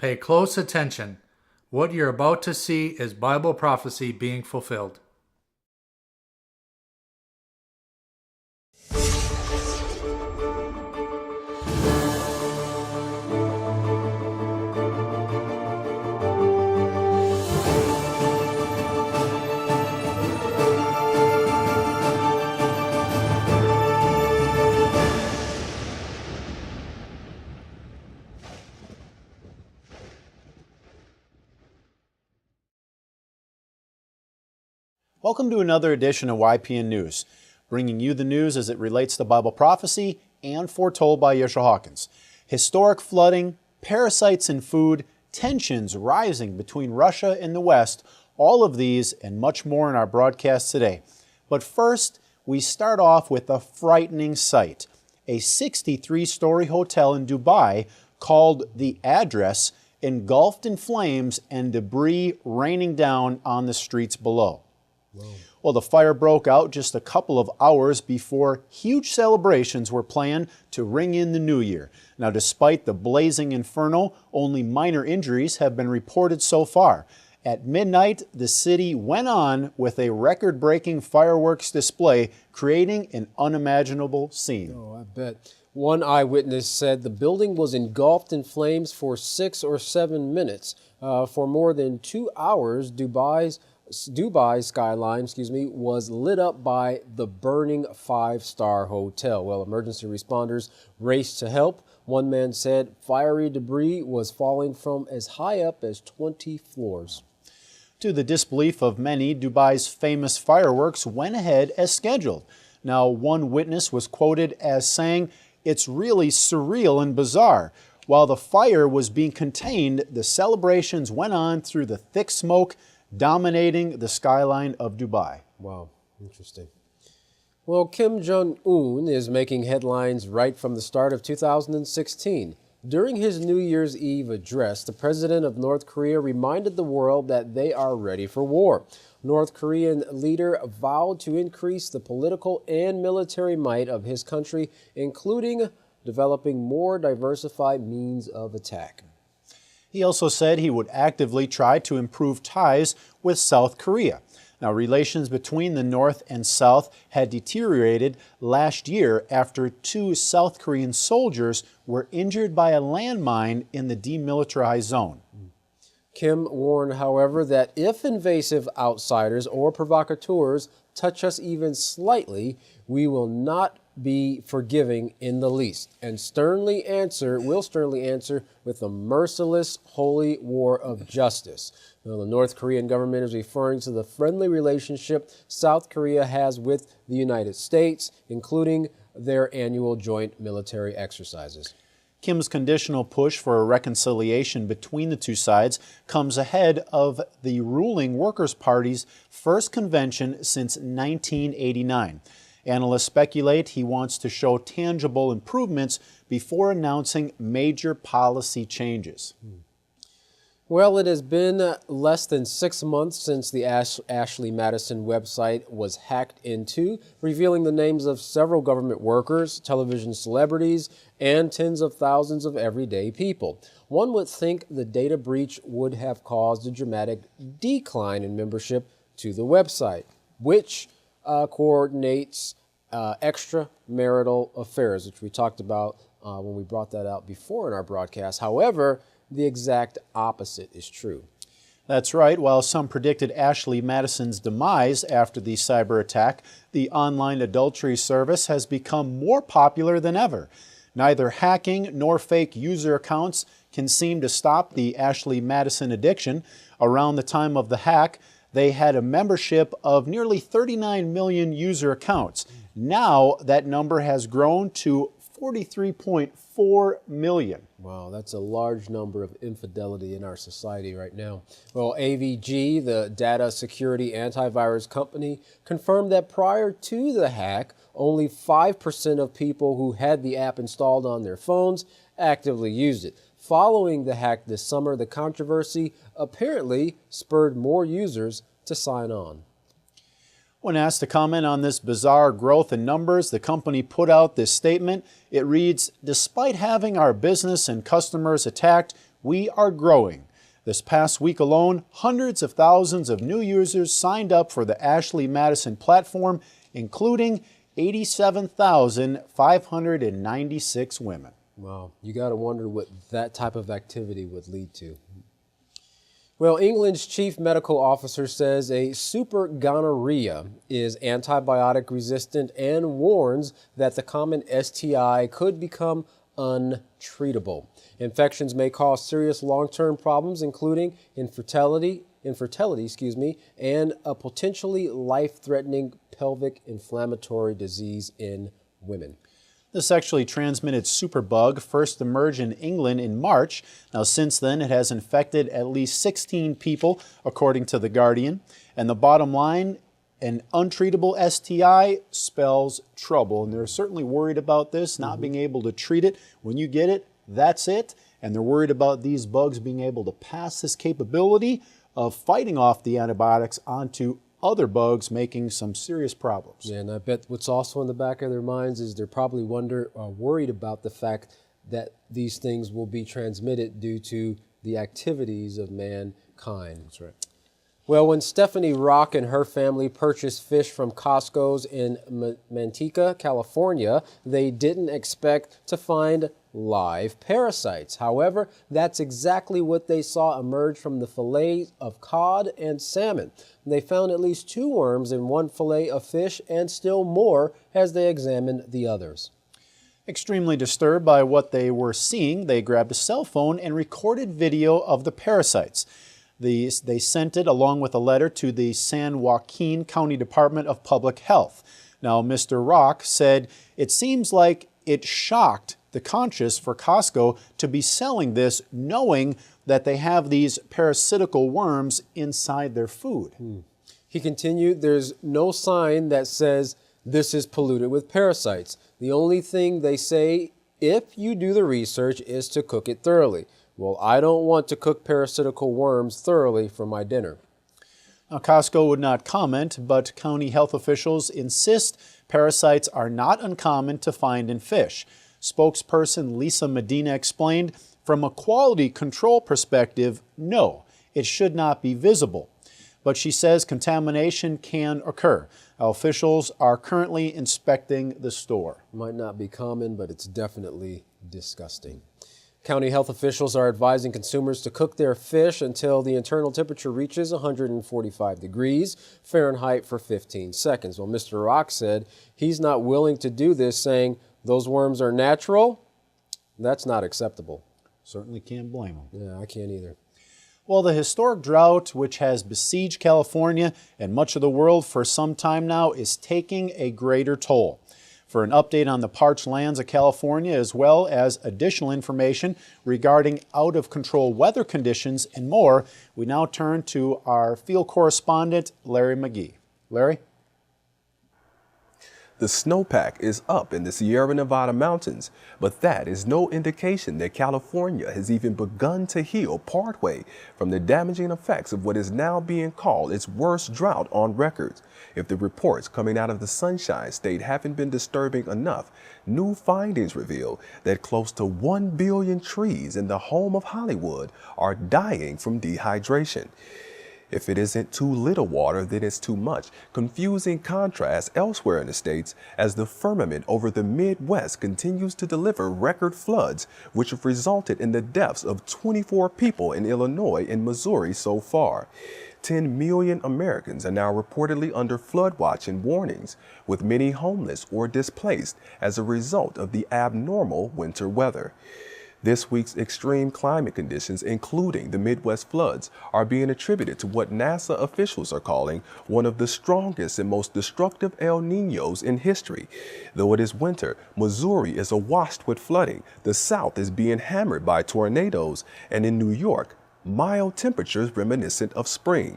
Pay close attention. What you're about to see is Bible prophecy being fulfilled. Welcome to another edition of YPN News, bringing you the news as it relates to Bible prophecy and foretold by Yisrayl Hawkins. Historic flooding, parasites in food, tensions rising between Russia and the West, all of these and much more in our broadcast today. But first, we start off with a frightening sight. A 63-story hotel in Dubai called The Address engulfed in flames and debris raining down on the streets below. Whoa. Well, the fire broke out just a couple of hours before huge celebrations were planned to ring in the new year. Now, despite the blazing inferno, only minor injuries have been reported so far. At midnight, the city went on with a record-breaking fireworks display, creating an unimaginable scene. Oh, I bet. One eyewitness said the building was engulfed in flames for 6 or 7 minutes. For more than 2 hours, Dubai skyline, was lit up by the burning 5-star hotel. Well, emergency responders raced to help. One man said fiery debris was falling from as high up as 20 floors. To the disbelief of many, Dubai's famous fireworks went ahead as scheduled. Now, one witness was quoted as saying, "It's really surreal and bizarre." While the fire was being contained, the celebrations went on through the thick smoke, dominating the skyline of Dubai. Wow, interesting. Well, Kim Jong-un is making headlines right from the start of 2016. During his New Year's Eve address, the president of North Korea reminded the world that they are ready for war. North Korean leader vowed to increase the political and military might of his country, including developing more diversified means of attack. He also said he would actively try to improve ties with South Korea. Now, relations between the North and South had deteriorated last year after 2 South Korean soldiers were injured by a landmine in the demilitarized zone. Kim warned, however, that if invasive outsiders or provocateurs touch us even slightly, we will not be forgiving in the least, and will sternly answer with a merciless holy war of justice. Now, the North Korean government is referring to the friendly relationship South Korea has with the United States, including their annual joint military exercises. Kim's conditional push for a reconciliation between the two sides comes ahead of the ruling Workers' Party's first convention since 1989. Analysts speculate he wants to show tangible improvements before announcing major policy changes. Well, it has been less than 6 months since the Ashley Madison website was hacked into, revealing the names of several government workers, television celebrities, and tens of thousands of everyday people. One would think the data breach would have caused a dramatic decline in membership to the website, which coordinates extramarital affairs, which we talked about when we brought that out before in our broadcast. However, the exact opposite is true. That's right. While some predicted Ashley Madison's demise after the cyber attack, the online adultery service has become more popular than ever. Neither hacking nor fake user accounts can seem to stop the Ashley Madison addiction. Around the time of the hack, they had a membership of nearly 39 million user accounts. Now that number has grown to 43.4 million. Wow, that's a large number of infidelity in our society right now. Well, AVG, the data security antivirus company, confirmed that prior to the hack, only 5% of people who had the app installed on their phones actively used it. Following the hack this summer, the controversy apparently spurred more users to sign on. When asked to comment on this bizarre growth in numbers, the company put out this statement. It reads, "Despite having our business and customers attacked, We are growing. This past week alone, hundreds of thousands of new users signed up for the Ashley Madison platform, including 87,596 women. Wow, you got to wonder what that type of activity would lead to. Well, England's chief medical officer says a super gonorrhea is antibiotic resistant and warns that the common STI could become untreatable. Infections may cause serious long-term problems, including infertility, and a potentially life-threatening pelvic inflammatory disease in women. The sexually transmitted superbug first emerged in England in March. Now, since then, it has infected at least 16 people, according to The Guardian. And the bottom line, an untreatable STI spells trouble. And they're certainly worried about this, not being able to treat it. When you get it, that's it. And they're worried about these bugs being able to pass this capability of fighting off the antibiotics onto other bugs, making some serious problems. Yeah, and I bet what's also in the back of their minds is they're probably worried about the fact that these things will be transmitted due to the activities of mankind. That's right. Well, when Stephanie Rock and her family purchased fish from Costco's in Manteca, California, they didn't expect to find live parasites. However, that's exactly what they saw emerge from the fillets of cod and salmon. They found at least 2 worms in one fillet of fish and still more as they examined the others. Extremely disturbed by what they were seeing, they grabbed a cell phone and recorded video of the parasites. They sent it along with a letter to the San Joaquin County Department of Public Health. Now, Mr. Rock said it seems like it shocked the conscience for Costco to be selling this knowing that they have these parasitical worms inside their food. He continued, there's no sign that says this is polluted with parasites. The only thing they say, if you do the research, is to cook it thoroughly. Well, I don't want to cook parasitical worms thoroughly for my dinner. Now, Costco would not comment, but county health officials insist parasites are not uncommon to find in fish. Spokesperson Lisa Medina explained, from a quality control perspective, no, it should not be visible. But she says contamination can occur. Officials are currently inspecting the store. Might not be common, but it's definitely disgusting. County health officials are advising consumers to cook their fish until the internal temperature reaches 145 degrees Fahrenheit for 15 seconds. Well, Mr. Rock said he's not willing to do this, saying those worms are natural. That's not acceptable. Certainly can't blame them. Yeah, I can't either. Well, the historic drought, which has besieged California and much of the world for some time now, is taking a greater toll. For an update on the parched lands of California, as well as additional information regarding out-of-control weather conditions and more, we now turn to our field correspondent, Larry McGee. Larry? The snowpack is up in the Sierra Nevada mountains, but that is no indication that California has even begun to heal partway from the damaging effects of what is now being called its worst drought on record. If the reports coming out of the Sunshine State haven't been disturbing enough, new findings reveal that close to 1 billion trees in the home of Hollywood are dying from dehydration. If it isn't too little water, then it's too much. Confusing contrast elsewhere in the states as the firmament over the Midwest continues to deliver record floods, which have resulted in the deaths of 24 people in Illinois and Missouri so far. 10 million Americans are now reportedly under flood watch and warnings, with many homeless or displaced as a result of the abnormal winter weather. This week's extreme climate conditions, including the Midwest floods, are being attributed to what NASA officials are calling one of the strongest and most destructive El Niños in history. Though it is winter, Missouri is awash with flooding, the South is being hammered by tornadoes, and in New York, mild temperatures reminiscent of spring.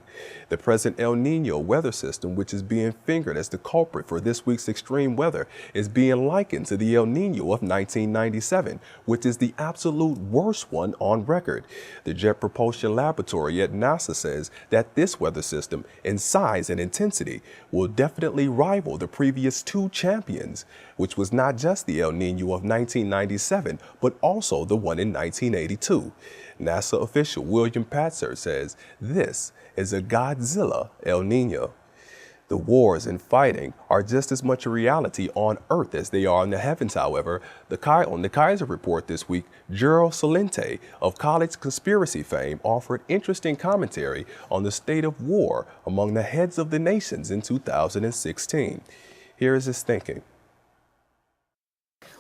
The present El Nino weather system, which is being fingered as the culprit for this week's extreme weather, is being likened to the El Nino of 1997, which is the absolute worst one on record. The Jet Propulsion Laboratory at NASA says that this weather system, in size and intensity, will definitely rival the previous 2 champions, which was not just the El Nino of 1997, but also the one in 1982. NASA official William Patzer says this is a Godzilla El Nino. The wars and fighting are just as much a reality on Earth as they are in the heavens, however. On the Kaiser Report this week, Gerald Celente of college conspiracy fame offered interesting commentary on the state of war among the heads of the nations in 2016. Here is his thinking.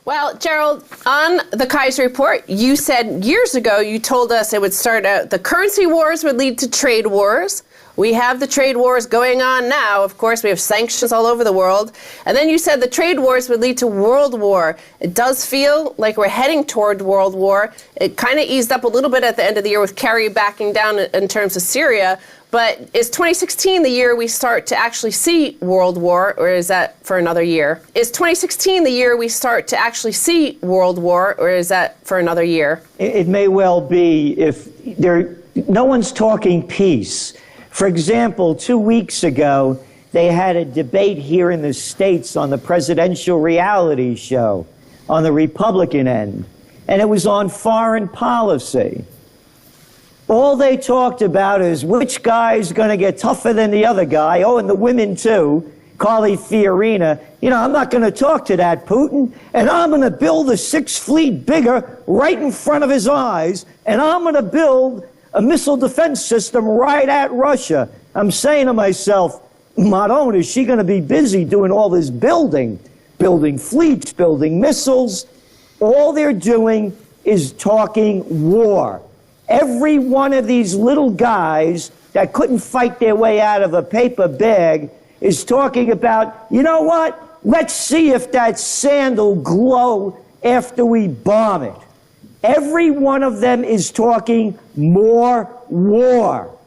Well, Gerald, on the Kaiser Report, you said years ago, you told us it would start out, the currency wars would lead to trade wars. We have the trade wars going on now. Of course, we have sanctions all over the world. And then you said the trade wars would lead to world war. It does feel like we're heading toward world war. It kind of eased up a little bit at the end of the year with Kerry backing down in terms of Syria. But is 2016 the year we start to actually see world war, or is that for another year? Is 2016 the year we start to actually see world war, or is that for another year? It may well be if no one's talking peace. For example, 2 weeks ago, they had a debate here in the States on the presidential reality show on the Republican end, and it was on foreign policy. All they talked about is which guy's going to get tougher than the other guy. Oh, and the women, too. Carly Fiorina. You know, I'm not going to talk to that Putin, and I'm going to build the Sixth Fleet bigger right in front of his eyes, and I'm going to build a missile defense system right at Russia. I'm saying to myself, Madonna, is she going to be busy doing all this building fleets, building missiles? All they're doing is talking war. Every one of these little guys that couldn't fight their way out of a paper bag is talking about, you know what? Let's see if that sand will glow after we bomb it. Every one of them is talking more war,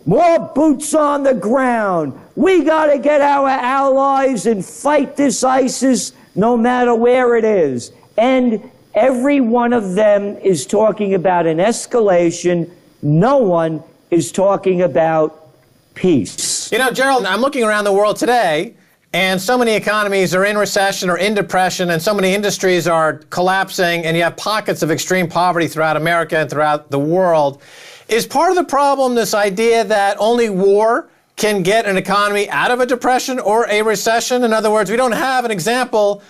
more boots on the ground. We got to get our allies and fight this ISIS no matter where it is. And every one of them is talking about an escalation. No one is talking about peace. You know, Gerald, I'm looking around the world today, and so many economies are in recession or in depression, and so many industries are collapsing, and you have pockets of extreme poverty throughout America and throughout the world. Is part of the problem this idea that only war can get an economy out of a depression or a recession? In other words, we don't have an example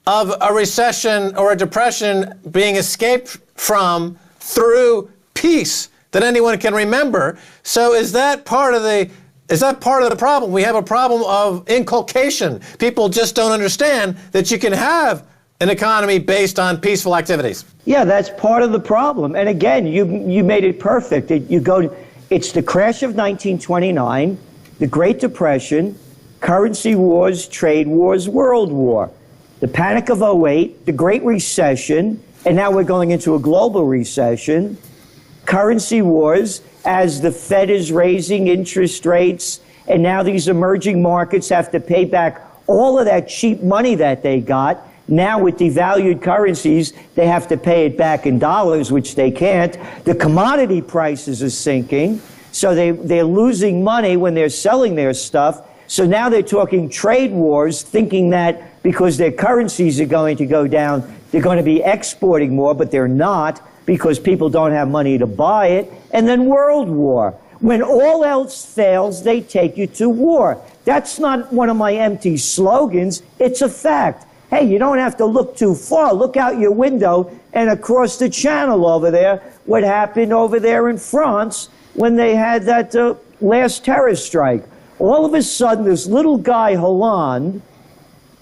of a recession or a depression being escaped from through peace that anyone can remember. So is that part of the problem? We have a problem of inculcation. People just don't understand that you can have an economy based on peaceful activities. Yeah, that's part of the problem. And again, you made it perfect. It's the crash of 1929, the Great Depression, currency wars, trade wars, world war, the Panic of 08, the Great Recession, and now we're going into a global recession, currency wars, as the Fed is raising interest rates, and now these emerging markets have to pay back all of that cheap money that they got. Now with devalued currencies, they have to pay it back in dollars, which they can't. The commodity prices are sinking, so they're losing money when they're selling their stuff. So now they're talking trade wars, thinking that because their currencies are going to go down, they're going to be exporting more, but they're not, because people don't have money to buy it. And then world war. When all else fails, they take you to war. That's not one of my empty slogans. It's a fact. Hey, you don't have to look too far. Look out your window and across the channel over there, what happened over there in France when they had that last terror strike. All of a sudden, this little guy, Hollande,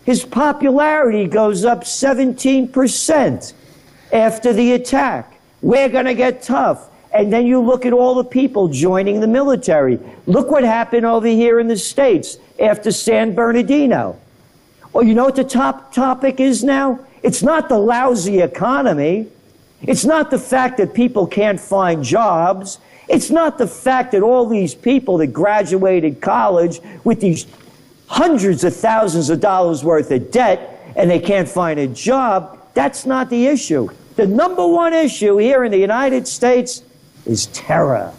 his popularity goes up 17% after the attack. We're going to get tough. And then you look at all the people joining the military. Look what happened over here in the States after San Bernardino. Well, you know what the top topic is now? It's not the lousy economy. It's not the fact that people can't find jobs. It's not the fact that all these people that graduated college with these hundreds of thousands of dollars worth of debt and they can't find a job. That's not the issue. The number one issue here in the United States is terror.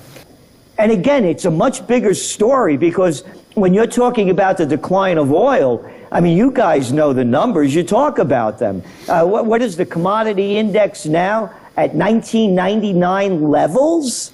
And again, it's a much bigger story, because when you're talking about the decline of oil, I mean, you guys know the numbers. You talk about them. What is the commodity index now? at 1999 levels.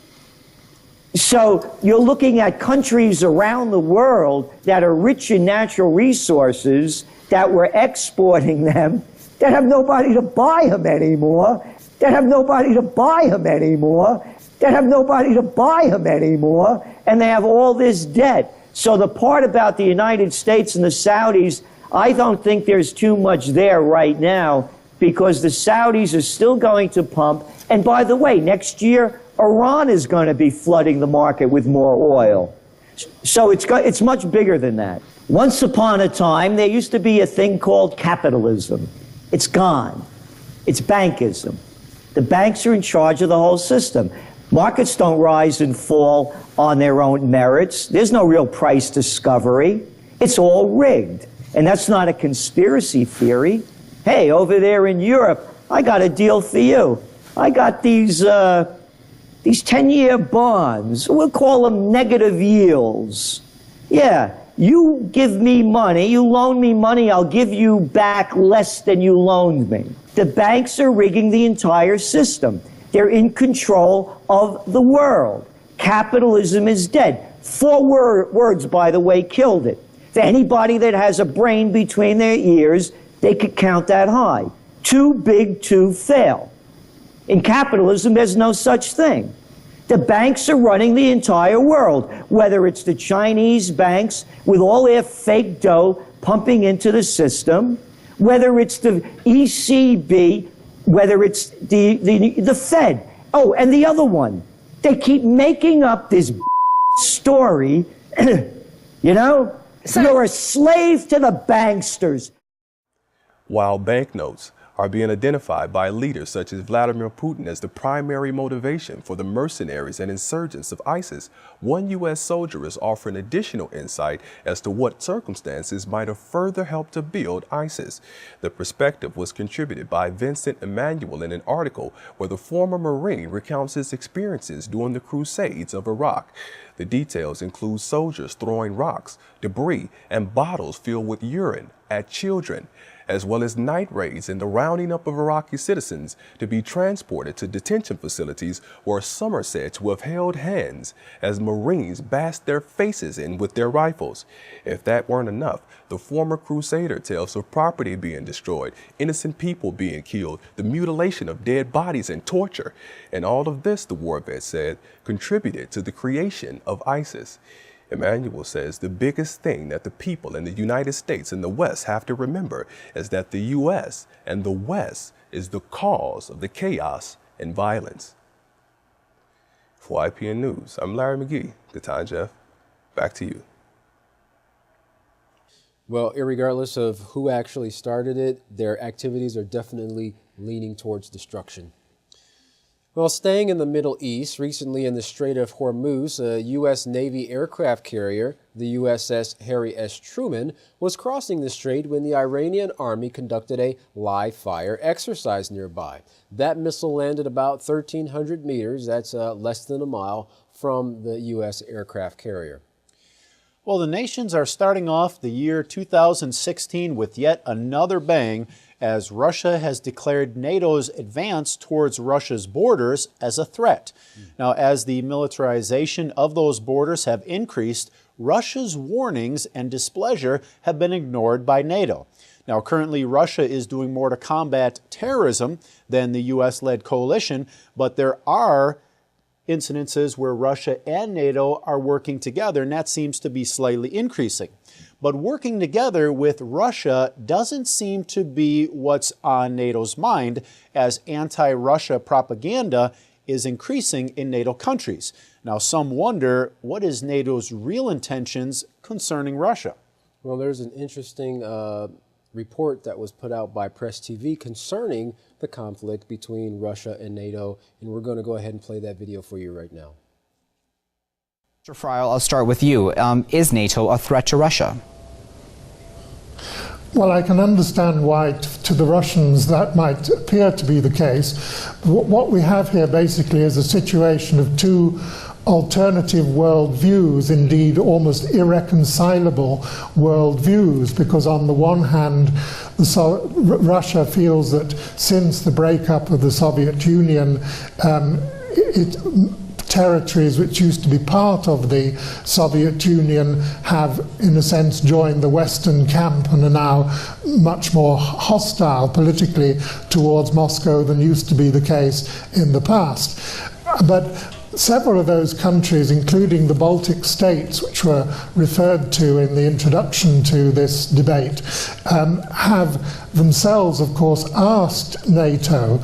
So you're looking at countries around the world that are rich in natural resources, that we're exporting them, that have nobody to buy them anymore, that have nobody to buy them anymore, that have nobody to buy them anymore, and they have all this debt. So the part about the United States and the Saudis, I don't think there's too much there right now, because the Saudis are still going to pump. And by the way, next year, Iran is going to be flooding the market with more oil. So it's much bigger than that. Once upon a time, there used to be a thing called capitalism. It's gone. It's bankism. The banks are in charge of the whole system. Markets don't rise and fall on their own merits. There's no real price discovery. It's all rigged. And that's not a conspiracy theory. Hey, over there in Europe, I got a deal for you. I got these 10-year bonds. We'll call them negative yields. Yeah, you give me money, you loan me money, I'll give you back less than you loaned me. The banks are rigging the entire system. They're in control of the world. Capitalism is dead. 4 words, by the way, killed it. For anybody that has a brain between their ears, they could count that high. Too big to fail. In capitalism, there's no such thing. The banks are running the entire world, whether it's the Chinese banks with all their fake dough pumping into the system, whether it's the ECB, whether it's the Fed. Oh, and the other one. They keep making up this story, you know? You're a slave to the banksters. While banknotes are being identified by leaders such as Vladimir Putin as the primary motivation for the mercenaries and insurgents of ISIS, one U.S. soldier is offering additional insight as to what circumstances might have further helped to build ISIS. The perspective was contributed by Vincent Emanuel in an article where the former Marine recounts his experiences during the Crusades of Iraq. The details include soldiers throwing rocks, debris, and bottles filled with urine at children, as well as night raids and the rounding up of Iraqi citizens to be transported to detention facilities where some are said to have held hands as Marines bashed their faces in with their rifles. If that weren't enough, the former crusader tells of property being destroyed, innocent people being killed, the mutilation of dead bodies and torture. And all of this, the war vet said, contributed to the creation of ISIS. Emanuel says the biggest thing that the people in the United States and the West have to remember is that the U.S. and the West is the cause of the chaos and violence. For YPN News, I'm Larry McGee. Good time, Jeff. Back to you. Well, irregardless of who actually started it, their activities are definitely leaning towards destruction. Well, staying in the Middle East, recently in the Strait of Hormuz, a U.S. Navy aircraft carrier, the USS Harry S. Truman, was crossing the strait when the Iranian army conducted a live-fire exercise nearby. That missile landed about 1,300 meters, that's less than a mile, from the U.S. aircraft carrier. Well, the nations are starting off the year 2016 with yet another bang, as Russia has declared NATO's advance towards Russia's borders as a threat. Now, as the militarization of those borders have increased, Russia's warnings and displeasure have been ignored by NATO. Now, currently, Russia is doing more to combat terrorism than the U.S.-led coalition, but there are incidences where Russia and NATO are working together, and that seems to be slightly increasing. But working together with Russia doesn't seem to be what's on NATO's mind, as anti-Russia propaganda is increasing in NATO countries. Now, some wonder, what is NATO's real intentions concerning Russia? Well, there's an interesting report that was put out by Press TV concerning the conflict between Russia and NATO, and we're going to go ahead and play that video for you right now. Mr. Yisrayl, I'll start with you. Is NATO a threat to Russia? Well, I can understand why to the Russians that might appear to be the case. What we have here basically is a situation of two alternative worldviews, indeed almost irreconcilable worldviews, because on the one hand, Russia feels that since the breakup of the Soviet Union, territories which used to be part of the Soviet Union have, in a sense, joined the Western camp and are now much more hostile politically towards Moscow than used to be the case in the past. But several of those countries, including the Baltic states, which were referred to in the introduction to this debate, have themselves, of course, asked NATO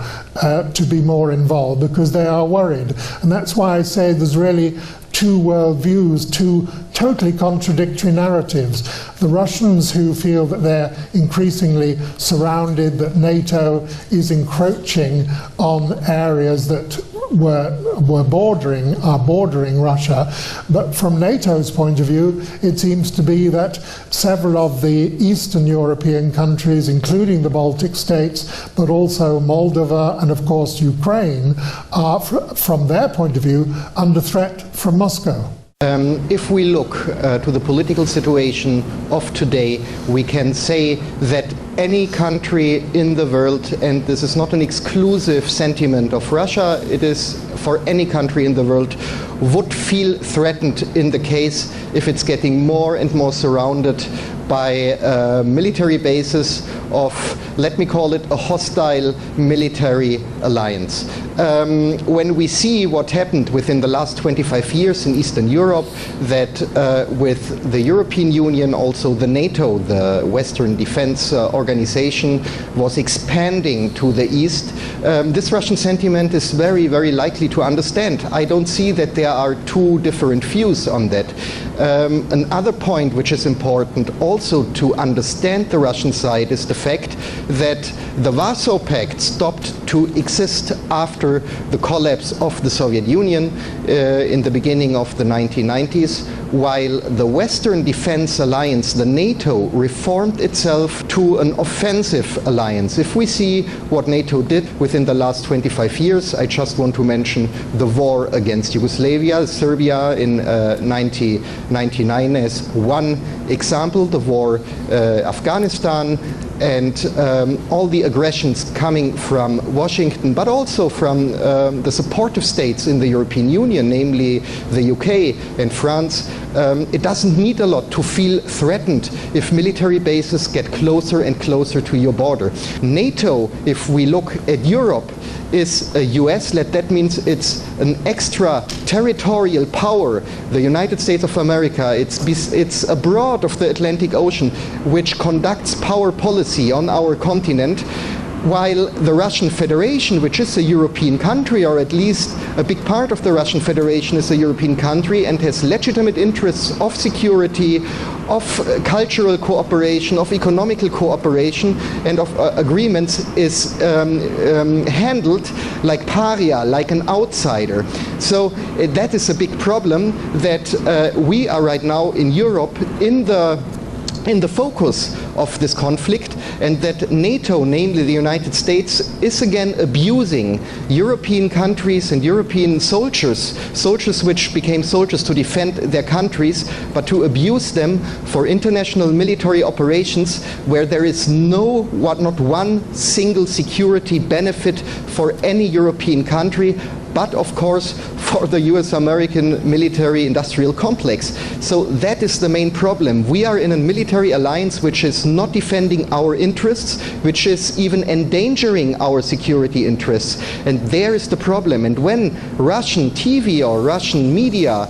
to be more involved because they are worried. And that's why I say there's really two worldviews, two totally contradictory narratives. The Russians, who feel that they're increasingly surrounded, that NATO is encroaching on areas that are bordering Russia. But from NATO's point of view, it seems to be that several of the Eastern European countries, including the Baltic states, but also Moldova and of course Ukraine, are, from their point of view, under threat from Moscow. If we look to the political situation of today, we can say that any country in the world, and this is not an exclusive sentiment of Russia, it is for any country in the world, would feel threatened in the case if it's getting more and more surrounded by military bases of, let me call it, a hostile military alliance. When we see what happened within the last 25 years in Eastern Europe, that with the European Union, also the NATO, the Western Defense Organization, was expanding to the east, this Russian sentiment is very, very likely to understand. I don't see that there are two different views on that. Another point which is important also to understand the Russian side is the fact that the Warsaw Pact stopped to exist after the collapse of the Soviet Union in the beginning of the 1990s, while the Western Defense Alliance, the NATO, reformed itself to an offensive alliance. If we see what NATO did within the last 25 years, I just want to mention the war against Yugoslavia, Serbia in 1999 as one example, the war Afghanistan, and all the aggressions coming from Washington, but also from the supportive states in the European Union, namely the UK and France. It doesn't need a lot to feel threatened if military bases get closer and closer to your border. NATO, if we look at Europe, is a US-led. That means it's an extra territorial power. The United States of America, it's abroad of the Atlantic Ocean, which conducts power policy on our continent, while the Russian Federation, which is a European country, or at least a big part of the Russian Federation is a European country and has legitimate interests of security, of cultural cooperation, of economical cooperation, and of agreements, is handled like paria, like an outsider. So that is a big problem that we are right now in Europe in the focus of this conflict, and that NATO, namely the United States, is again abusing European countries and European soldiers which became soldiers to defend their countries, but to abuse them for international military operations where there is not one single security benefit for any European country, but of course for the US-American military-industrial complex. So that is the main problem. We are in a military alliance which is not defending our interests, which is even endangering our security interests. And there is the problem. And when Russian TV or Russian media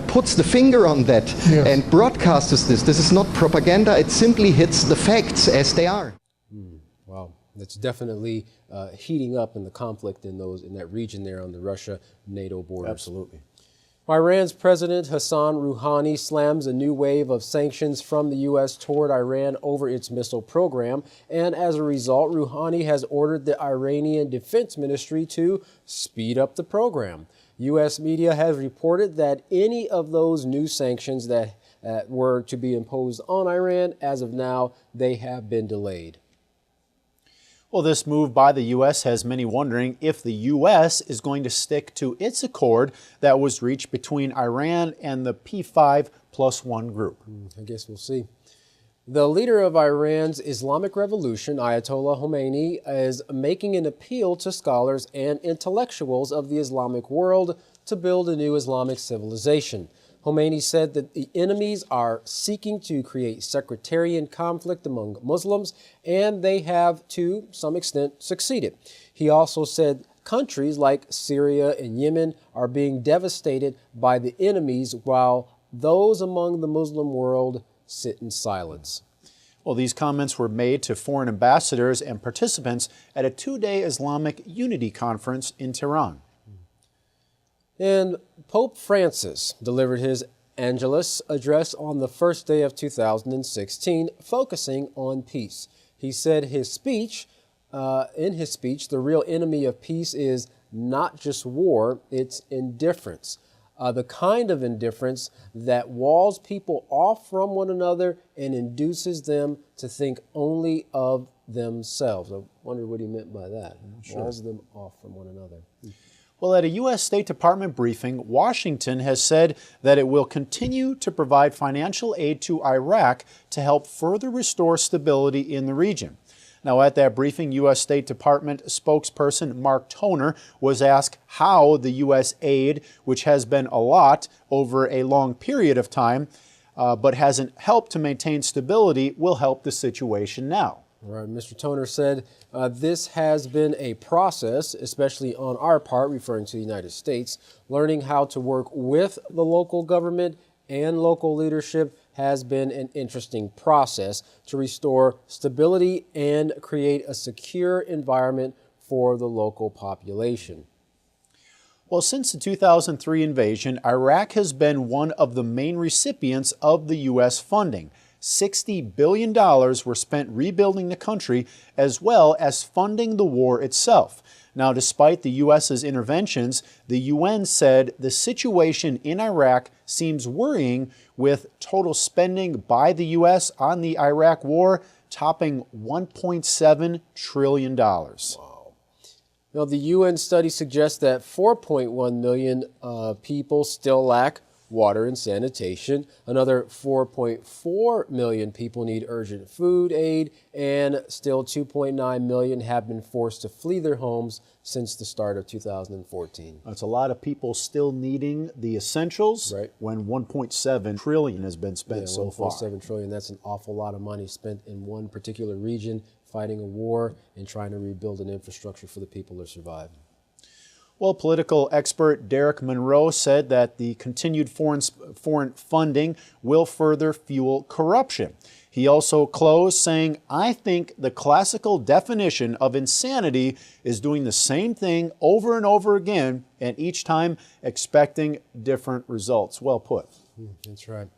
puts the finger on that, yes, and broadcasts this is not propaganda, it simply hits the facts as they are. Wow, that's definitely heating up in the conflict in that region there on the Russia-NATO borders. Absolutely. Iran's President Hassan Rouhani slams a new wave of sanctions from the U.S. toward Iran over its missile program, and as a result, Rouhani has ordered the Iranian Defense Ministry to speed up the program. U.S. media has reported that any of those new sanctions that that were to be imposed on Iran. As of now, they have been delayed. Well, this move by the U.S. has many wondering if the U.S. is going to stick to its accord that was reached between Iran and the P5+1 group. I guess we'll see. The leader of Iran's Islamic Revolution, Ayatollah Khomeini, is making an appeal to scholars and intellectuals of the Islamic world to build a new Islamic civilization. Khomeini said that the enemies are seeking to create sectarian conflict among Muslims, and they have, to some extent, succeeded. He also said countries like Syria and Yemen are being devastated by the enemies, while those among the Muslim world sit in silence. Well, these comments were made to foreign ambassadors and participants at a two-day Islamic Unity Conference in Tehran. And Pope Francis delivered his Angelus address on the first day of 2016, focusing on peace. He said in his speech, the real enemy of peace is not just war, it's indifference. The kind of indifference that walls people off from one another and induces them to think only of themselves. I wonder what he meant by that. Walls them off from one another. Well, at a U.S. State Department briefing, Washington has said that it will continue to provide financial aid to Iraq to help further restore stability in the region. Now, at that briefing, U.S. State Department spokesperson Mark Toner was asked how the U.S. aid, which has been a lot over a long period of time, but hasn't helped to maintain stability, will help the situation now. All right, Mr. Toner said, this has been a process, especially on our part, referring to the United States. Learning how to work with the local government and local leadership has been an interesting process to restore stability and create a secure environment for the local population. Well, since the 2003 invasion, Iraq has been one of the main recipients of the U.S. funding. $60 billion were spent rebuilding the country as well as funding the war itself. Now, despite the U.S.'s interventions, the UN said the situation in Iraq seems worrying, with total spending by the U.S. on the Iraq war topping $1.7 trillion. Wow. Now, the UN study suggests that 4.1 million people still lack water and sanitation. Another 4.4 million people need urgent food aid, and still 2.9 million have been forced to flee their homes since the start of 2014. That's a lot of people still needing the essentials, right, when 1.7 trillion has been spent so far. 1.7 trillion, that's an awful lot of money spent in one particular region, fighting a war and trying to rebuild an infrastructure for the people to survive. Well, political expert Derek Monroe said that the continued foreign funding will further fuel corruption. He also closed saying, "I think the classical definition of insanity is doing the same thing over and over again, and each time expecting different results." Well put. That's right.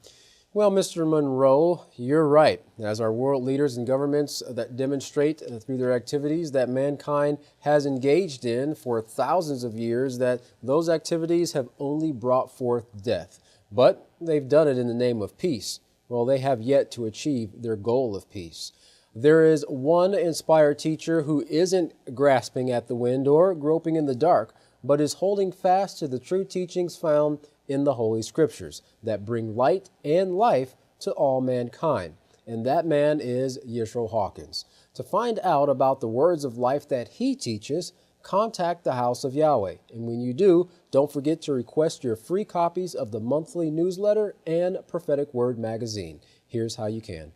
Well, Mr. Monroe, you're right. As our world leaders and governments that demonstrate through their activities that mankind has engaged in for thousands of years, that those activities have only brought forth death. But they've done it in the name of peace. Well, they have yet to achieve their goal of peace. There is one inspired teacher who isn't grasping at the wind or groping in the dark, but is holding fast to the true teachings found in the Holy Scriptures that bring light and life to all mankind. And that man is Yisrayl Hawkins. To find out about the words of life that he teaches, contact the House of Yahweh. And when you do, don't forget to request your free copies of the monthly newsletter and Prophetic Word magazine. Here's how you can.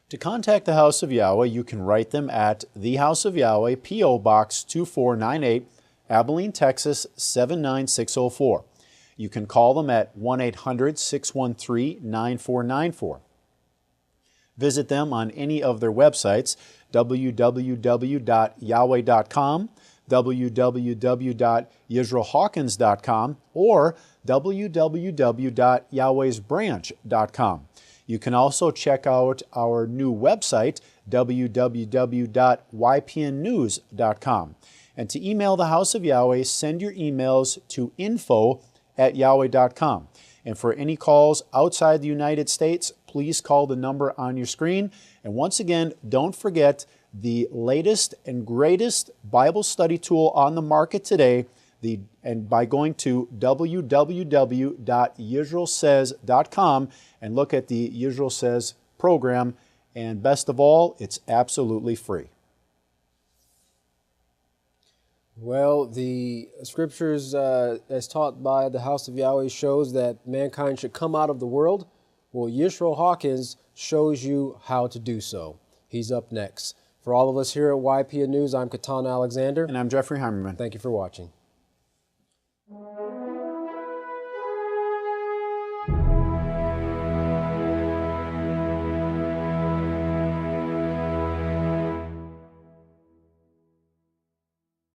To contact the House of Yahweh, you can write them at The House of Yahweh, P.O. Box 2498, Abilene, Texas 79604. You can call them at 1-800-613-9494. Visit them on any of their websites, www.yahweh.com, www.yisraelhawkins.com, or www.yahwehsbranch.com. You can also check out our new website, www.ypnnews.com. And to email the House of Yahweh, send your emails to info@yahweh.com. And for any calls outside the United States, please call the number on your screen. And once again, don't forget the latest and greatest Bible study tool on the market today, and by going to www.yisraelsays.com and look at the Yisrael Says program. And best of all, it's absolutely free. Well, the scriptures as taught by the house of Yahweh shows that mankind should come out of the world. Well, Yisrayl Hawkins shows you how to do so. He's up next. For all of us here at YPN News, I'm Katan Alexander. And I'm Jeffrey Heimerman. Thank you for watching.